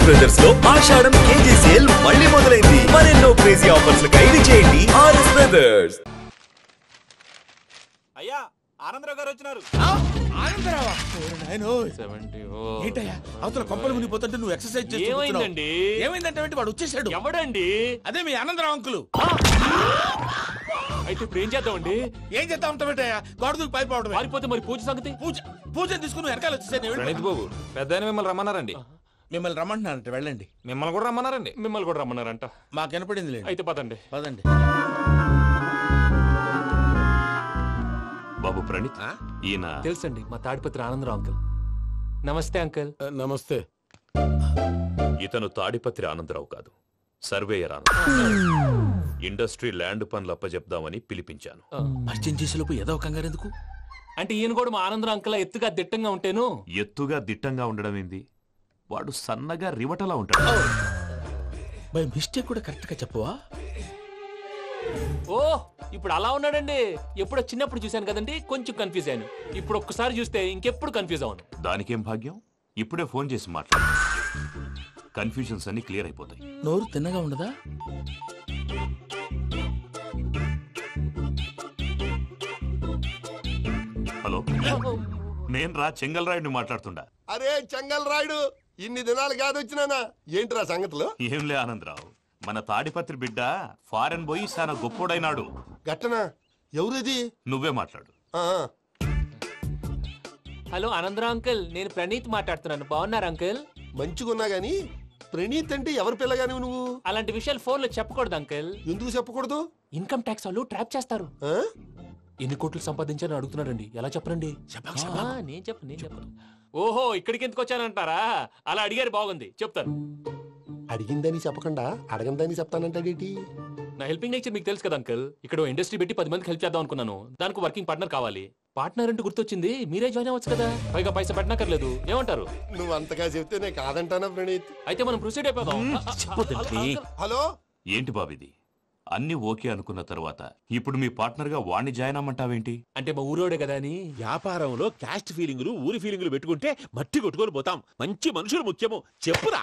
Brothers లో ఆషాఢం KG sale మళ్ళీ మొదలైంది. మరెన్నో క్రేజీ ఆఫర్స్ ఖైదీ చేయండి ఆర్ఎస్ బ్రదర్స్. అయ్యా ఆనందరావు గారు వచ్చినారు. ఏంటయ్యా అవతల కొంపలు మునిగిపోతుంటే నువ్వు ఎక్సర్సైజ్ చేస్తున్నావు? ఏమైందంటే వాడు వచ్చేసాడు. ఎవడండి? అదే మీ ఆనందరావు అంకులు. అయితే ఇప్పుడు ఏం చేద్దామండి? ఏం చేస్తా ఉంటావేటయ్యా? గోడ దూకి పైపోవడం. పారిపోతే మరి పూజ సంగతి? పూజ తీసుకుని వెనకాల వచ్చేసాను. ప్రణీత్ బాబు పెద్ద మిమ్మల్ని రమ్మన్నారండి. మిమ్మల్ని రమ్మంటున్నారంట, వెళ్ళండి. మిమ్మల్ని కూడా రమ్మన్నారండి. మిమ్మల్ని కూడా రమ్మన్నారంట. మాకు వినపడింది లేదు. అయితే పదండి. పదండి. బాబు ప్రణీత్, ఈయన తెలుసండి మా తాడిపత్రి ఆనందరావు అంకుల్. నమస్తే అంకుల్. నమస్తే. ఇతను తాడిపత్రి ఆనందరావు కాదు, సర్వేయర్ ఆనందరావు. ఇండస్ట్రీ ల్యాండ్ పనులు అప్పజెప్దామని పిలిపించాను. పరిచయం చేసేలోపు ఏదో కంగారు ఎందుకు? అంటే ఈయన కూడా మా ఆనందరావు అంకుల్ ఎత్తుగా దిట్టంగా ఉంటాను. ఎత్తుగా దిట్టంగా ఉండడం ఏంది? వాడు సన్నగా రివటలా ఉంటాడు. బై మిస్టేక్ కూడా కరెక్ట్ గా చెప్పవా? ఓ ఇప్పుడు అలా ఉన్నాడండి. ఎప్పుడో చిన్నప్పుడు చూశాను కదండి, కొంచెం కన్ఫ్యూజ్ అయ్యాను. ఇప్పుడు ఒక్కసారి చూస్తే ఇంకెప్పుడు కన్ఫ్యూజ్ అవును. దానికేం భాగ్యం, ఇప్పుడే ఫోన్ చేసి మాట్లాడు. కన్ఫ్యూజన్స్ అన్ని క్లియర్ అయిపోతాయి. నోరు తిన్నగా ఉండదా? హలో, నేను రా చెంగల్ రాయుడిని మాట్లాడుతుండా. అరే చెంగల్ రాయుడు, ఇన్ని దినాలు కాదు వచ్చినానా? ఏంట్రా సంగతులు? ఏంలే ఆనందరావు, మన తాడిపత్రి బిడ్డ ఫారెన్ పోయి చాలా గొప్పోడైనాడు. గట్టనా? ఎవరిది? నువ్వే మాట్లాడు. హలో ఆనందరావు అంకుల్, నేను ప్రణీత్ మాట్లాడుతున్నాను. బాగున్నారు అంకుల్? మంచిగున్నా గాని ప్రణీత్ అంటే ఎవరి పిల్లగాని నువ్వు? అలాంటి విషయాలు ఫోన్ లో చెప్పకూడదు అంకుల్. ఎందుకు చెప్పకూడదు? ఇన్కమ్ ట్యాక్స్ వాళ్ళు ట్రాప్ చేస్తారు. ఎన్ని కోట్లు సంపాదించాలని అడుగుతున్నారండి. ఎలా చెప్పరండి? నేను చెప్పను. ఓహో, ఇక్కడికి ఎందుకు వచ్చానంటారా? అలా అడిగారు, బాగుంది, చెప్తాను. అడిగిందని చెప్పకుండా అడగందని చెప్తానంటాడేటి? నా హెల్పింగ్ నేచర్ మీకు తెలుసు కదా అంకుల్. ఇక్కడ ఇండస్ట్రీ పెట్టి 10 మందికి హెల్ప్ చేద్దాం అనుకున్నాను. దానికి వర్కింగ్ పార్ట్నర్ కావాలి. పార్ట్నర్ అంటే గుర్తొచ్చింది, మీరే జాయిన్ అవ్వచ్చు కదా. పైగా పైసా పెట్టనక్కర్లేదు. ఏమంటారు? నువ్వు అంతగా చెప్తే నేను కాదంటానా ప్రణీత్? అయితే మనం ప్రొసీడ్ అయిపోదాం. హలో, ఏంటి బాబిది? అన్ని ఓకే అనుకున్న తర్వాత ఇప్పుడు మీ పార్ట్నర్ గా వాణ్ణి జాయిన్ అమ్మంటావేంటి? అంటే మా ఊరోడే కదా అని. వ్యాపారంలో క్యాస్ట్ ఫీలింగులు, ఊరి ఫీలింగులు పెట్టుకుంటే మట్టి కొట్టుకొని పోతాం. మంచి మనుషులు ముఖ్యము, చెప్పురా.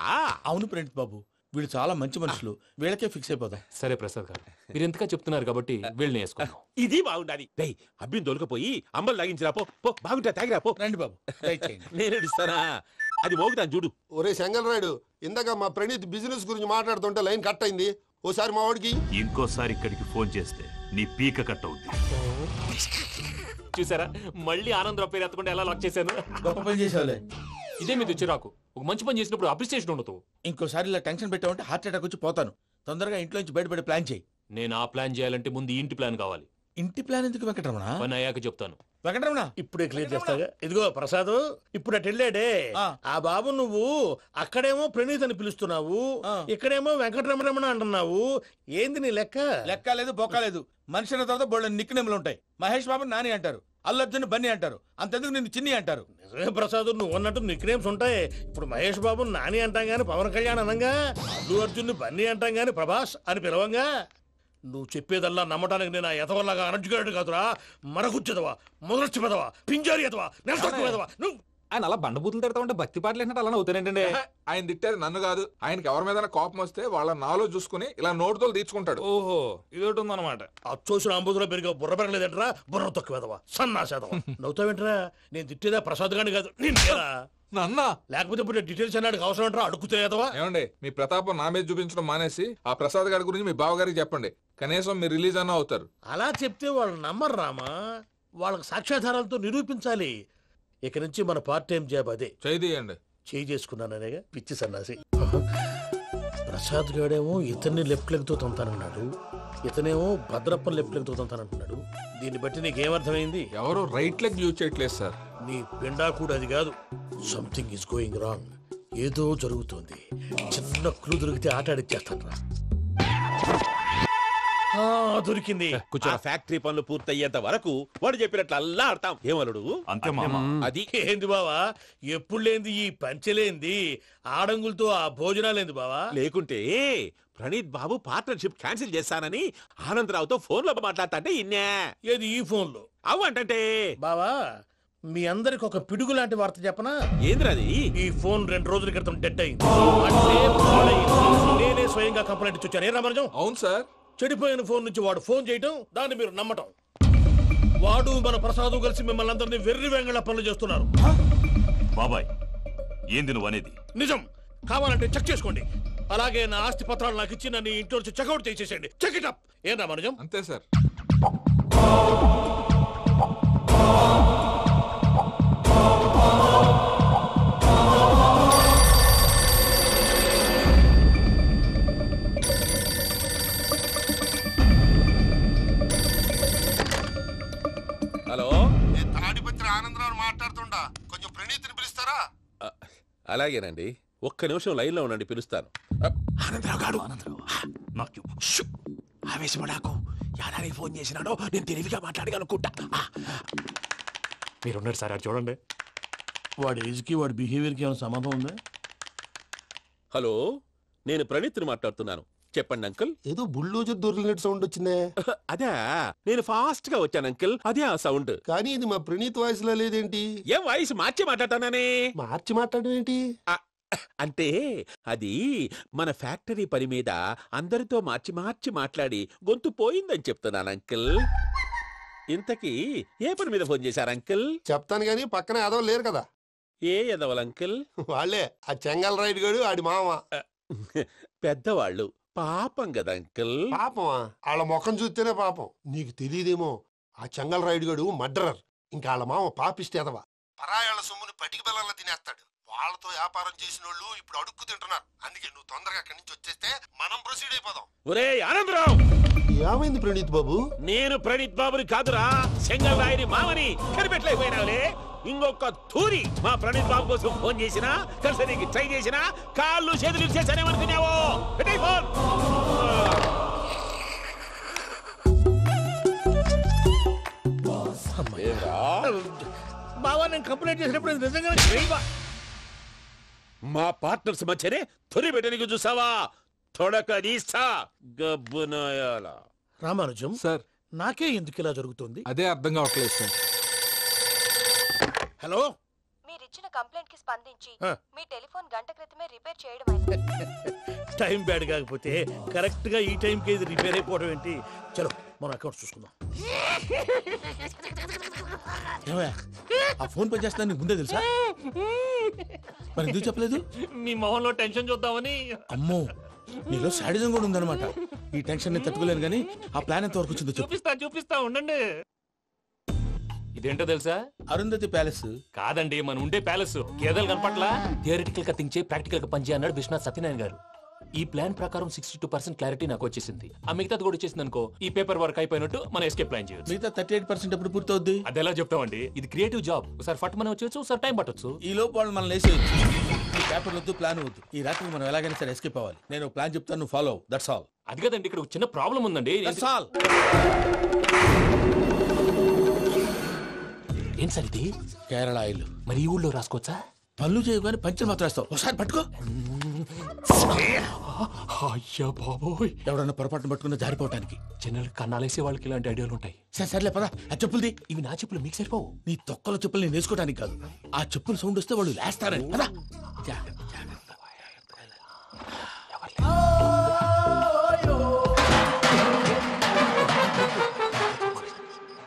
అవును ప్రణీత్ బాబు, వీళ్ళు చాలా మంచి మనుషులు. వీళ్ళకే ఫిక్స్ అయిపోదాం. సరే ప్రసాద్ గారు, మీరు ఎంతగా చెప్తున్నారు కాబట్టి వీళ్ళని వేసుకుందాం. ఇది బాగుండాలి. అబ్బిని దొలకపోయి అమ్మలు లాగించిరా పో. బాగుంటా తాగిరా పో. రండి బాబు, నేను ఇస్తానా? అది మోగుతాను చూడు. ఒరే చెంగల్ రాయుడు, ఇందాక మా ప్రణీత్ బిజినెస్ గురించి మాట్లాడుతుంటే లైన్ కట్ అయింది. ఓసారి మా వాడికి ఇంకోసారి ఇక్కడికి ఫోన్ చేస్తే నీ పీక కట్ అవుద్ది. చూసారా, మళ్ళీ ఆనందరావు పేరు ఎత్తకుండా ఎలా లాక్ చేశాను. గొప్ప పని చేసేవాళ్ళే. ఇదే మీద చిరాకు. ఒక మంచి పని చేసినప్పుడు అప్రిసియేషన్ ఉండదు. ఇంకోసారి ఇలా టెన్షన్ పెట్టామంటే హార్ట్ అటాక్ వచ్చి పోతాను. తొందరగా ఇంట్లో నుంచి బయటపడే ప్లాన్ చేయి. నేను ఆ ప్లాన్ చేయాలంటే ముందు ఈ ఇంటి ప్లాన్ కావాలి. ఇంటి ప్లాన్ ఎందుకు వెంకటరమణ? పని అయ్యాక చెప్తాను. వెంకటరమణ ఇప్పుడే క్లియర్ చేస్తాగా. ఇదిగో ప్రసాద్, ఇప్పుడు అటు వెళ్ళాడే ఆ బాబు, నువ్వు అక్కడేమో ప్రణీత్ అని పిలుస్తున్నావు, ఇక్కడేమో వెంకటరమణ అంటున్నావు. ఏంది నీ లెక్క? లెక్క లేదు, బొక్క లేదు. మనిషి అన్న తర్వాత బోళ్ళ నిక్నెములు ఉంటాయి. మహేష్ బాబు నాని అంటారు, అల్లు అర్జున్ బన్నీ అంటారు, అంతెందుకు నిన్ను చిన్ని అంటారు. నిజమే ప్రసాద్, నువ్వు అన్నట్టు నిక్నేమ్స్ ఉంటాయి. ఇప్పుడు మహేష్ బాబు నాని అంటాం గాని పవన్ కళ్యాణ్ అనంగా, అల్లు అర్జున్ బన్నీ అంటాం గాని ప్రభాస్ అని పిలవంగా. నువ్వు చెప్పేదల్లా నమ్మటానికి నేను ఎతవల్లాగా అనర్జుకేటెడ్ కాదురా. మరగుచ్చదవా, మొదలచ్చి పెదవా, పింజారి ఎదవా, నెలసొక్కుదవా నువ్వు. ఆయన అలా బండబూతులు తిడతా ఉంటే భక్తి పాటలు ఏంటంటే అలా అవుతానంటే. ఆయన తిట్టేది నన్ను కాదు, ఆయనకి ఎవరి మీద కోపం వస్తే వాళ్ళ నాలో చూసుకుని ఇలా నోటుతో తీర్చుకుంటాడు. ఓహో, ఇదొకటి ఉందన్నమాట. అచ్చోసిన అంబుధులో పెరిగే బుర్ర పెరగలేదంటరా, బుర్ర తొక్కువేదవా, సన్నాసేదవా. నవ్వుతావేంటరా? నేను తిట్టేదా ప్రసాద్ గాని కాదు, నిన్నేరా. నన్న లేకపోతే ఇప్పుడు డీటెయిల్స్ అన్నాడు అవసరం అంటారా? అడుగుతాయేదవా. ఏమండి, మీ ప్రతాపం నా మీద చూపించడం మానేసి ఆ ప్రసాద్ గారి గురించి మీ బావగారికి చెప్పండి. కనీసం మీరు రిలీజ్ అన్న అవుతారు. అలా చెప్తే వాళ్ళు నమ్మరు రామా. వాళ్ళకి సాక్ష్యాధారాలతో నిరూపించాలి. ఇక నుంచి మన పార్ట్ టైం జాబ్ అదే. చేయండి. చేయి చేసుకున్నాననేగా పిచ్చి సన్నాసి. ప్రసాద్ గాడేమో ఇతన్ని లెఫ్ట్ లెగ్ తో తొంతానన్నాడు, ఇతనేమో భద్రప్ప లెఫ్ట్ లెగ్ తో తొంతానంటున్నాడు. దీన్ని బట్టి నీకేమర్థమైంది? ఎవరు రైట్ లెగ్ యూజ్ చేయట్లేదు సార్. నీ పిండా కూడా అది కాదు. Something is going wrong. ఏదో జరుగుతోంది. చిన్న క్లూ దొరికితే ఆట ఆడిచ్చేస్తాను రా. దొరికింది. ఫ్యాక్టరీ పనులు పూర్తయ్యేంత వరకు వాడు చెప్పినట్లు అల్లా ఆడతాం. ఏమలుడు? అంతే మామ. అది ఏంది బావా, ఎప్పుడు లేంది ఈ పంచలేంది, ఆడంగులతో ఆ భోజనాలేంది బావా? లేకుంటే ప్రణీత్ బాబు పార్ట్నర్షిప్ క్యాన్సిల్ చేస్తానని ఆనందరావుతో ఫోన్ లో మాట్లాడతా అంటే ఇన్నే. ఏది ఈ ఫోన్ లో? అవ్వంటే బావా, మీ అందరికి ఒక పిడుగు లాంటి వార్త చెప్పనా? ఏంద్రది? ఈ ఫోన్ 2 రోజుల క్రితం డెడ్ అయింది. అంటే పాడైంది. నేనే స్వయంగా కంప్లైంట్ ఇచ్చి వచ్చాను. ఏ రామరాజం? అవును సార్. చెడిపోయిన ఫోన్ నుంచి వాడు ఫోన్ చేయటం, దాన్ని మీరు నమ్మటం. వాడు మన ప్రసాదు కలిసి మిమ్మల్ని అందరినీ వెర్రి వెంగళ పనులు చేస్తున్నారు. బాబాయ్ ఏంది నువ్వు అనేది? నిజం. కావాలంటే చెక్ చేసుకోండి. అలాగే నా ఆస్తి పత్రాలు నాకు ఇచ్చి నన్ను ఇంట్లో నుంచి చెక్అౌట్ చేసేసేయండి. Check it up. ఏం రామరాజం? అంతే సార్. హలో, నేను తాడిపత్రి ఆనందరావు మాట్లాడుతుండా, కొంచెం ప్రణీతిని పిలుస్తారా? అలాగేనండి. ఒక్క నిమిషం లైన్ లో ఉండండి, పిలుస్తాను. ఆనందరావు గాడు ఆవేశపడాకు. యాదానికి ఫోన్ చేసినాడో నేను తెలివిగా మాట్లాడగలనుకుంటా. మీరున్నారు సార్, అది చూడండి. వాడి ఏజ్ కి వాడి బిహేవియర్ కి ఏమైనా సంబంధం ఉందా? హలో, నేను ప్రణీత్ని మాట్లాడుతున్నాను. చెప్పండి అంకుల్. ఏదో బుల్డోజర్ దొరికినట్టు సౌండ్ వచ్చిందే. అదే, నేను ఫాస్ట్ గా వచ్చాను అంకుల్. అదే ఆ సౌండ్. కానీ ఇది మా ప్రణీత్ వాయిస్ లో లేదేంటి? ఏం వాయిస్ మార్చి మాట్లాడతానని? మార్చి మాట్లాడడం ఏంటి? అంటే అది మన ఫ్యాక్టరీ పని మీద అందరితో మార్చి మార్చి మాట్లాడి గొంతు పోయిందని చెప్తున్నాను అంకుల్. ఇంతకీ ఏ పని మీద ఫోన్ చేశారు అంకుల్? చెప్తాను గానీ పక్కన ఏదో లేరు కదా. ఏ ఎదవలు అంకుల్? వాళ్ళే ఆ చెంగల్ రైడ్ గడు ఆడి మామ. పెద్దవాళ్ళు పాపం కదా అంకుల్. పాపమా? వాళ్ళ ముఖం చూస్తేనే పాపం. నీకు తెలియదేమో, ఆ చెంగల్ రైడ్ గడు మర్డరర్. ఇంకా వాళ్ళ మామ పాపిస్తేదవా. పరాయాళ్ళ సొమ్ముని పటికి బెల్లంలో తినేస్తాడు. వాళ్ళతో వ్యాపారం చేసిన వాళ్ళు ఇప్పుడు అడుక్కు తింటున్నారు. అందుకే నువ్వు తొందరగా అక్కడి నుంచి వచ్చేస్తే మనం ప్రొసీడ్ అయిపోదాం. ఒరే ఆనందరావు, ఏమైంది ప్రణీత్ బాబు? నేను ప్రణీత్ బాబుని కాదురా, సెంగల్ రాయని మామని. కనిపెట్టలేకపోయినావులే. ఇంకొక తూరి మా ప్రణీత్ బాబు కోసం ఫోన్ చేసినా, కలిసి ట్రై చేసినా కాళ్ళు చేతులు చేశానేమనుకున్నావో. పెట్టేయ్ ఫోన్. బావా, నేను కంప్లైంట్ చేసినప్పుడు ఇది నిజంగానే చేయవా? మా పార్ట్నర్స్ మధ్యనే తొలి పెట్టడానికి చూసావా? తొడక నీస్తా గబ్బునాయాల. రామానుజం సార్, నాకే ఎందుకు ఇలా జరుగుతుంది? అదే అర్థం కావట్లేదు సార్. హలో, మీరిచ్చిన కంప్లైంట్ కి స్పందించి ఆ. మీ టెలిఫోన్ గంట క్రితమే రిపేర్ చేయడం టైం బ్యాడ్ కాకపోతే కరెక్ట్ గా ఈ టైం కి ఇది రిపేర్ అయిపోవడం ఏంటి? చలో మన అకౌంట్ చూసుకుందాం. ఏమయ్యా, ఆ ఫోన్ పని చేస్తున్నా నీకు ముందే తెలుసా? మరి ఎందుకు చెప్పలేదు? మీ మొహంలో టెన్షన్ చూద్దామని. అమ్మో, నీలో శాడిజం కూడా ఉందన్నమాట. ఈ టెన్షన్ నేను తట్టుకోలేను కానీ ఆ ప్లాన్ ఎంత వరకు వచ్చిందో చెప్పు. చూపిస్తా ఉండండి. ఇదేంటో తెలుసా? అరుంధతి ప్యాలెస్ కాదండి, మన ఉండే ప్యాలెస్. గేదెలు కనపట్లా? థియరిటికల్ గా థింక్ చేయి, ప్రాక్టికల్ గా పనిచేయి అన్నాడు విశ్వనాథ్ సత్యనారాయణ గారు. ఈ ప్లాన్ ప్రకారం 62% క్లారిటీ నాకు వచ్చేసింది. ఆ మిగతాది కూడా వచ్చేసింది అనుకో, ఈ పేపర్ వర్క్ అయిపోయినట్టు మనం ఎస్కేప్ ప్లాన్ చేయొచ్చు. మిగతా 38% ఎప్పుడు పూర్తవుద్ది? అది ఎలా చెప్తామండి? ఇది క్రియేటివ్ జాబ్. ఒకసారి ఫట్ మనం వచ్చేచ్చు, ఒకసారి టైం పట్టొచ్చు. ఈ లోపు వాళ్ళు మనం లేసేయచ్చు. ఈ పేపర్ వద్దు, ప్లాన్ వద్దు. ఈ రాత్రి మనం ఎలాగైనా సరే ఎస్కేప్ అవ్వాలి. నేను ప్లాన్ చెప్తాను, నువ్వు ఫాలో. That's all. అది కదండి, ఇక్కడ ఒక చిన్న ప్రాబ్లం ఉందండి. That's all. ఏం సార్ ఇది? కేరళ ఆయిల్. మరి ఈ ఊళ్ళో రాసుకోవచ్చా? పనులు చేయగానే పంచర్ మాత్రం వేస్తావు. ఒకసారి పట్టుకో. అయ్యా బాబోయ్, ఎవడన్నా పొరపాటున పట్టుకున్న జారిపోవటానికి. జనరల్ కన్నాలేసే వాళ్ళకి ఇలాంటి ఐడియాలు ఉంటాయి. సర్లే పదా, ఆ చెప్పులది. ఇవి నా చెప్పులు, మీకు సరిపోవు. నీ తొక్కల చెప్పులు నేను వేసుకోవడానికి కాదు, ఆ చెప్పులు సౌండ్ వస్తే వాళ్ళు లేస్తారని. పదా.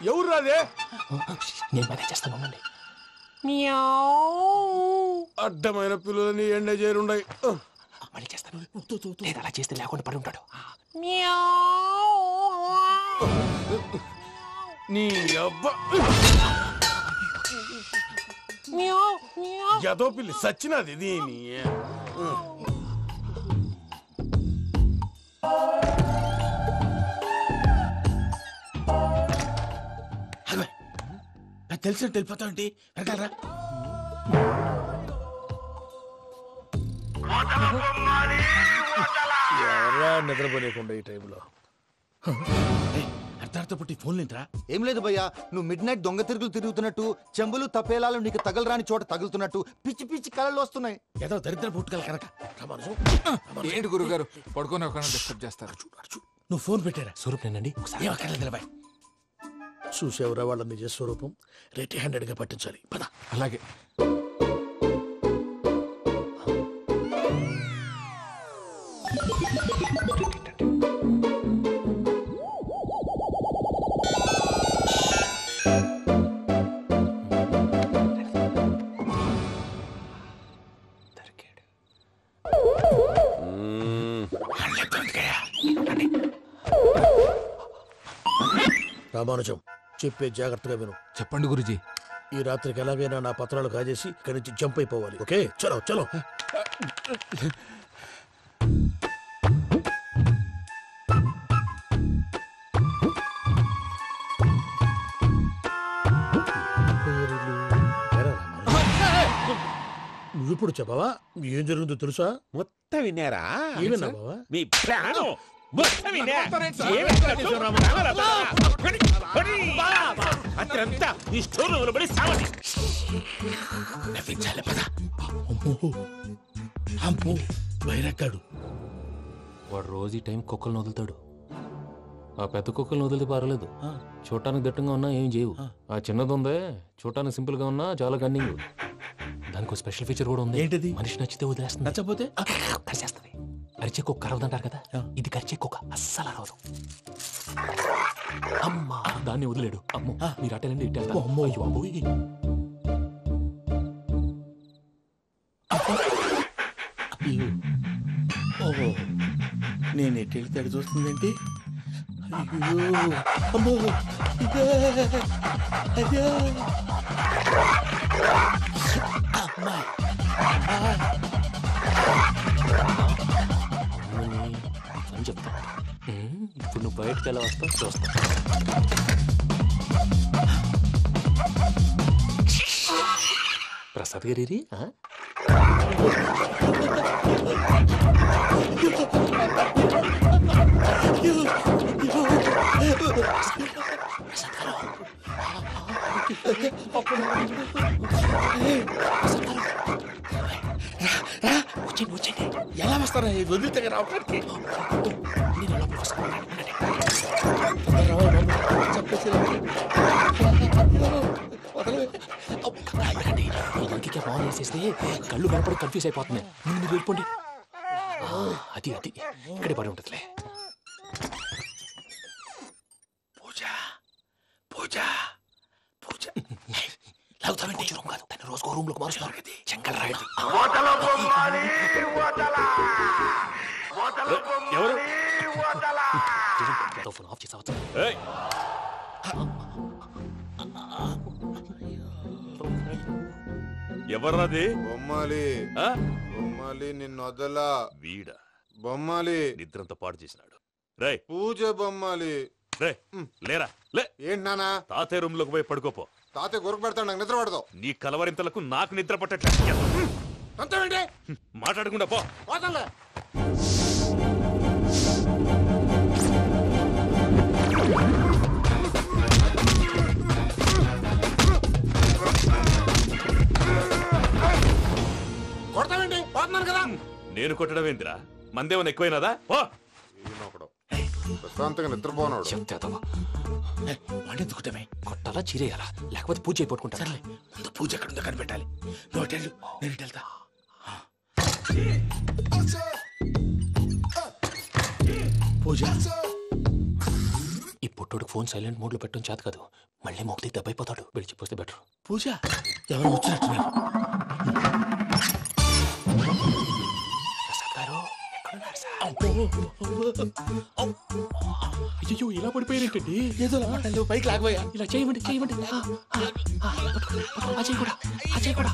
ఎవరు రాదే? నేను మేనేజ్ చేస్తాను, ఉండండి. అడ్డమైన పిల్లలని ఎండ చేరుండయి. మళ్ళీ చేస్తాను. లేదు, అలా చేస్తే లేకుండా పడి ఉంటాడు. నీ అబ్బా ఎదో పిల్లి సచ్చినది దీని. నాకు తెలిసినట్టు వెళ్ళిపోతావు ఏంటి? వెనకాలరా. ఎవరా నిద్రపోలేకుండా ఈ టైంలో? అర్ధార్థ పుట్టి ఫోన్ లేంట్రా. ఏం లేదు భయ్యా, నువ్వు మిడ్ నైట్ దొంగ తిరుగులు తిరుగుతున్నట్టు, చెంబులు తపేలాలు నీకు తగలరాని చోట తగులుతున్నట్టు పిచ్చి పిచ్చి కళలు వస్తున్నాయి. ఏదో దరిద్ర పుట్టుకల కనుక. ఏంటి గురుగారు పడుకొని ఒక డిస్టర్బ్ చేస్తారు? నువ్వు ఫోన్ పెట్టారా? స్వరూప్ నేనండి. ఏమక్కర్లేదు బాయ్. చూసేవరా వాళ్ళ నిజ స్వరూపం. రెట్టి హ్యాండెడ్ గా పట్టించాలి. పద. అలాగే. రామానుజం, చెప్పే జాగ్రత్తగా విను. చెప్పండి గురుజీ. ఈ రాత్రికి ఎలాగైనా నా పత్రాలు కాజేసి ఇక్కడి నుంచి జంప్ అయిపోవాలి. ఓకే, చలో చలో. నువ్వు ఇప్పుడు చెప్పవా ఏం జరుగుతుందో తెలుసా? మొత్తం విన్నారా? ఏమన్నా బావా? మీ ప్రాణం మొత్తం విన్నా. అత్రంతా ఈ స్టోర్ రూమ్ లో పడి సావండి. నవ్వించాలి పద. అమ్మో వైరక్కాడు. వాడు రోజు ఈ టైం కుక్కలను వదులుతాడు. ఆ పెద్ద కుక్కలను వదిలితే పర్లేదు, చూడటానికి దట్టంగా ఉన్నా ఏం చేయవు. ఆ చిన్నది ఉందే చూడటానికి సింపుల్ గా ఉన్నా చాలా కన్నింగ్. దానికి స్పెషల్ ఫీచర్ కూడా ఉంది. ఏంటిది? మనిషి నచ్చితే వదిలేస్తుంది, నచ్చపోతే కరిచేస్తుంది. అరిచే కుక్క అరవదంటారు కదా, ఇది కరిచే కుక్క అస్సలు అరవదు. అమ్మా దాన్ని వదిలేడు. అమ్మో మీరు అటెండి ఇట్టేస్తారు. అమ్మో అయ్యో అబ్బోయ్. ఓహో నేను ఎట్టి వెళ్తాడు చూస్తుందేంటి? అయ్యో అమ్మో అయ్యో అమ్మా అని చెప్తా. ఇప్పుడు నువ్వు బయటకు ఎలా వస్తావు చూస్తా. ప్రసాద్ గారి వచ్చండి. ఎలా వస్తారా వదిలితే రావడానికి? ఇంకే ఫోన్ చేసేస్తే కళ్ళు కనపడి కన్ఫ్యూజ్ అయిపోతున్నాయి. ముందు మీరు వెళ్ళిపోండి. అది అది ఇక్కడే పడి ఉంటుందిలే. పూజ పూజ పూజ లాగుతామంటే రూమ్ కాదు, తన రోజుకో రూమ్ లోకి మారుస్తున్నారు కదా. చెంగల్ రాయుడు ఎవరు ఫోన్ ఆఫ్ చేసావచ్చు. ఎవర్రాది? బొమ్మాలి బొమ్మాలి నిన్ను వదలా. వీడా బొమ్మాలి నిద్రంతా పాడు చేసినాడు. రే పూజ బొమ్మాలి. రే లేరా లే. ఏంటి నానా? తాతయ్య రూమ్ లోకి పోయి పడుకోపో. తాతయ్య గురకు పెడతాడు, నాకు నిద్ర పడదు. నీ కలవరింతలకు నాకు నిద్ర పట్టట్లేదు. అంతేంటి మాట్లాడకుండా పో. పోతాలే. కొడతావేంటి? పోతున్నాను కదా. నేను కొట్టడం ఏంటిరా? మందేమన్నా ఎక్కువైనదా? ప్రశాంతంగా నిద్రపోనాడు. వాడెందుకుంటామే? కొట్టాలా చీరేయాలా లేకపోతే పూజ అయిపోట్టుకుంటా. సర్లే ముందు పూజ ఎక్కడ ఉందో కనిపెట్టాలి. నువ్వు అటెళ్ళు, నేను ఇటు వెళ్తా. పూజ ఈ పుట్టోడు ఫోన్ సైలెంట్ మోడ్ లో పెట్టడం చేత కాదు. మళ్ళీ మోగితే దెబ్బైపోతాడు. విడిచిపోతే బెటర్. పూజ ఎవరు వచ్చినట్టున్నారు? ప్రసాద్ గారు ఎక్కడున్నారు సార్? అయ్యో ఇలా పడిపోయారేంటండి? ఏదో మాటలు పైకి లాగబోయా. ఇలా చేయమండి చేయమండి. అజయ్ కూడా అజయ్ కూడా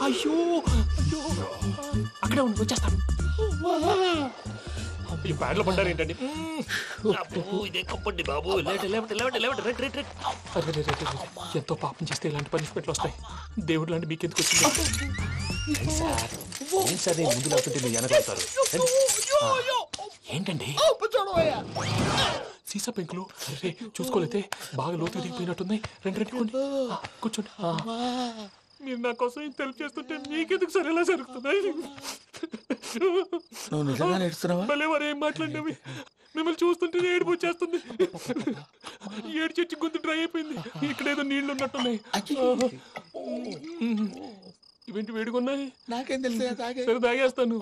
అయ్యో అయ్యో అక్కడే ఉండి వచ్చేస్తాను. ఈ బ్యాగ్లో పడ్డారు ఏంటండి? ఇదే కప్పండి బాబు. ఎంతో పాపం చేస్తే ఇలాంటి పనిష్మెంట్లు వస్తాయి. దేవుడు లాంటి మీకు ఎందుకు వచ్చింది సార్? ముందు లేకుంటే మీరు వెనకాడతారు. ఏంటండి సీసా పెంకులు? చూసుకోలేతే బాగా లోతు దిగిపోయినట్టున్నాయి. రెండు కూర్చోండి. మీరు నా కోసం ఇంత హెల్ప్ చేస్తుంటే మీకెందుకు సరే ఎలా జరుగుతున్నాయి? నువ్వు నిజంగా నేర్చుతున్నావా? భలే వారు ఏం మాట్లాడినవి. మిమ్మల్ని చూస్తుంటే ఏడుపు వచ్చేస్తుంది. ఏడ్చి గొంతు డ్రై అయిపోయింది. ఇక్కడేదో నీళ్లు ఉన్నట్టున్నాయి. ఇవేంటి వేడుకున్నాయి? నాకేం తెలుసు, సరే తాగేస్తాను.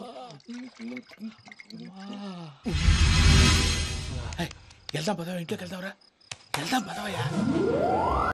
వెళ్దాం పదవా, ఇంట్లోకి వెళ్దాంరా. వెళ్దాం పదవయ్యా.